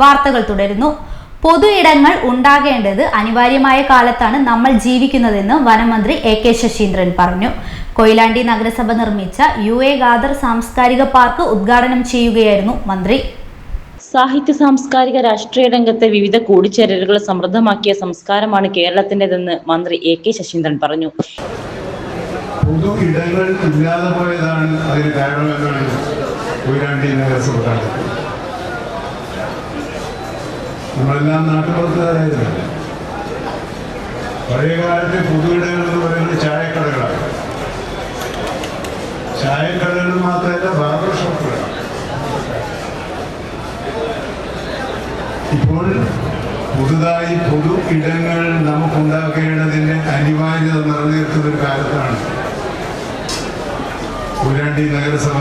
വാർത്തകൾ തുടരുന്നു. പൊതു ഇടങ്ങൾ ഉണ്ടാകേണ്ടത് അനിവാര്യമായ കാലത്താണ് നമ്മൾ ജീവിക്കുന്നതെന്ന് വനമന്ത്രി എ.കെ. ശശീന്ദ്രൻ പറഞ്ഞു. കൊയിലാണ്ടി നഗരസഭ നിർമ്മിച്ച UA ഖാദർ സാംസ്കാരിക പാർക്ക് ഉദ്ഘാടനം ചെയ്യുകയായിരുന്നു മന്ത്രി. സാഹിത്യ സാംസ്കാരിക രാഷ്ട്രീയ രംഗത്തെ വിവിധ കൂടിച്ചേരലുകൾ സമൃദ്ധമാക്കിയ സംസ്കാരമാണ് കേരളത്തിൻ്റെതെന്ന് മന്ത്രി എ.കെ. ശശീന്ദ്രൻ പറഞ്ഞു. പൊതു ഇടങ്ങൾ ഇല്ലാതെ പോയതാണ് അതിന് കാരണമെന്നാണ് കൊയിലാണ്ടി നഗരസഭ കണ്ടത്. നമ്മളെല്ലാം നാട്ടുപുറത്തുകാരായിരുന്നു. പഴയ കാലത്തെ പൊതു ഇടങ്ങൾ എന്ന് പറയുന്നത് ചായക്കടകളാണ്. ചായക്കടകൾ മാത്രമല്ല, ബാർബർ ഷോപ്പുകളാണ്. ഇപ്പോൾ പുതുതായി പൊതു ഇടങ്ങൾ നമുക്കുണ്ടാക്കേണ്ടതിൻ്റെ അനിവാര്യത നിറവേറ്റുന്ന ഒരു കാലത്താണ് കൊയിലാണ്ടി നഗരസഭ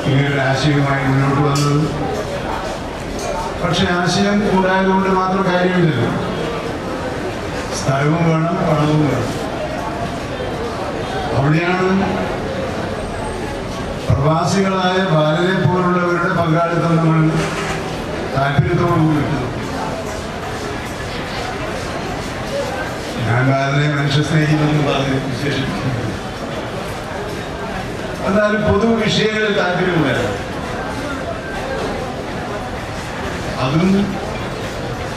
ഇങ്ങനൊരു ആശയവുമായി മുന്നോട്ട് വന്നത്. പക്ഷെ ആശയം ഉണ്ടായതുകൊണ്ട് മാത്രം കാര്യമില്ലല്ലോ. സ്ഥലവും വേണം, പണവും വേണം. അവിടെയാണ് പ്രവാസികളായ ബാലനെ പോലുള്ളവരുടെ പങ്കാളിത്തം നമ്മൾ താല്പര്യത്തോടുകൂടി കിട്ടുന്നു. ഞാൻ ബാലനെ മനുഷ്യ സ്നേഹിക്കുന്നു പറഞ്ഞ് വിശേഷിപ്പിക്കുന്നു. എന്നാലും പൊതു വിഷയങ്ങളിൽ താല്പര്യമില്ല. അതും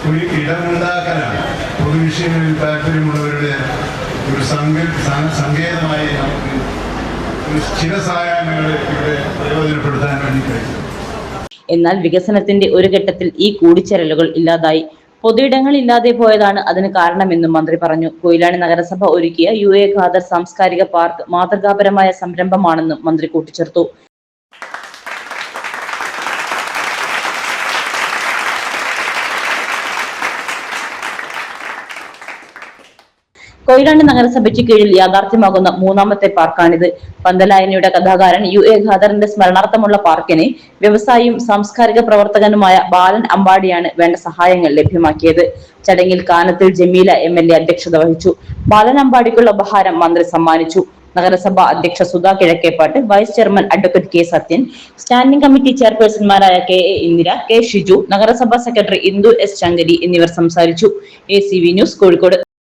ഒരു ഇടമുണ്ടാക്കാനാണ്. പൊതു വിഷയങ്ങളിൽ താല്പര്യമുള്ളവരുടെ ഒരു സങ്കേതമായി നമുക്ക് ഒരു ചില സായാഹ്നങ്ങൾ ഇവിടെ പ്രയോജനപ്പെടുത്താൻ വേണ്ടി കഴിയും. എന്നാൽ വികസനത്തിന്റെ ഒരു ഘട്ടത്തിൽ ഈ കൂടിച്ചേരലുകൾ ഇല്ലാതായി. പൊതുയിടങ്ങൾ ഇല്ലാതെ പോയതാണ് അതിന് കാരണമെന്നും മന്ത്രി പറഞ്ഞു. കൊയിലാണ്ടി നഗരസഭ ഒരുക്കിയ UA ഖാദർ സാംസ്കാരിക പാർക്ക് മാതൃകാപരമായ സംരംഭമാണെന്നും മന്ത്രി കൂട്ടിച്ചേർത്തു. കൊയിലാണ്ടി നഗരസഭയ്ക്ക് കീഴിൽ യാഥാർത്ഥ്യമാകുന്ന മൂന്നാമത്തെ പാർക്കാണിത്. പന്തലായനിയുടെ കഥാകാരൻ UA ഖാദറിന്റെ സ്മരണാർത്ഥമുള്ള പാർക്കിന് വ്യവസായിയും സാംസ്കാരിക പ്രവർത്തകനുമായ ബാലൻ അമ്പാടിയാണ് വേണ്ട സഹായങ്ങൾ ലഭ്യമാക്കിയത്. ചടങ്ങിൽ കാനത്തിൽ ജമീല MLA അധ്യക്ഷത വഹിച്ചു. ബാലൻ അമ്പാടിക്കുള്ള ഉപഹാരം മന്ത്രി സമ്മാനിച്ചു. നഗരസഭ അധ്യക്ഷ Sudha Kizhakkepat, vice chairman advocate K. Sathyan, standing committee ചെയർപേഴ്സൺമാരായ KA ഇന്ദിര, K. ഷിജു, നഗരസഭാ സെക്രട്ടറി ഇന്ദു S. ചങ്കരി എന്നിവർ സംസാരിച്ചു. ACV news, Kozhikode.